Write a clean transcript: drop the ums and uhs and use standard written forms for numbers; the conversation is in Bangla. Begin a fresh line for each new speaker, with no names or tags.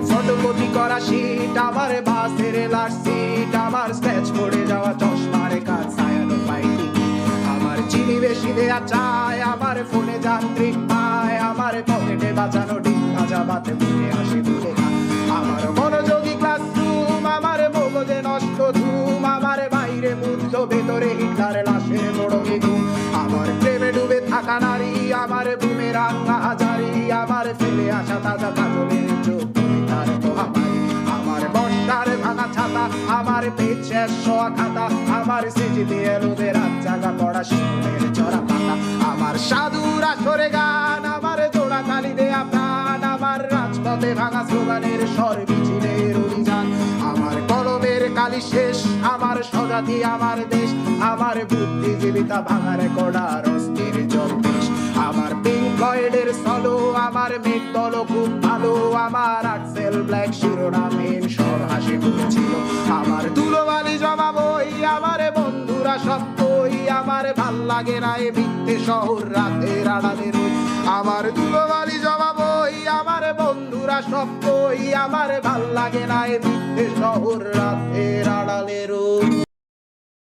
ফটোকপি করা শীট, আমার বাসের লাস্ট সিট, আমার স্ক্র্যাচ পড়ে যাওয়া চশমার কাজ, ছায়ানো পাইনি আমার চিনি বেশি দেয়া চায়, আমার ফোনে যান্ত্রিক পায়, আমার পকেটে বাঁচানো ডিম ভাজা ভাতে মুখে আসে তুলে আমার মনোযোগী ক্লাসরুম, আমার মগজে নষ্ট ধুম, আমার বাইরে মুগ্ধ ভেতরে হিটলার লাশের বড় ঘুম, আমার প্রেমে ডুবে থাকা নারী, আমার বুমে রাঙ্গা হাজারি, আমার ফেলে আসা তাজা কাজলের চোখ তার মহামারী, আমার বর্ষার ভাঙা ছাতা, আমার পেট শেষ শোয়া খাতা, আমার স্মৃতিতে এলোদের রাত জাগা পড়া শিশুদের চড়া পাতা, আমার সাধুর আসরে গান, আমার জোড়া তালি দেয়া প্রাণ, আমার রাজপথে ভাঙা স্লোগানের স্বর মিছিলের অভিযান, আমার কলমের কালি শেষ, আমার স্বজাতি আমার দেশ, আমার বুদ্ধিজীবিতা ভাঙা রেকর্ডার অস্থির জলদেশ, আমার পিঙ্ক ফ্লয়েডের সলো, আমার মেঘ দল খুব ভালো, আমার আক্সেল ব্ল্যাক শিরোনামহীন সব হাসি মুখেছিল, আমার ধুলোবালি জমা বই, আমার বন্ধুরা সত্যই, আমার ভাল লাগে না এ মিথ্যে শহর রাতের আড়ালে রই, আমার ধুলোবালি জমা বই, আমার বন্ধুরা সত্যই, আমার ভাল লাগে না এ মিথ্যে শহর রাতের আড়ালে রই।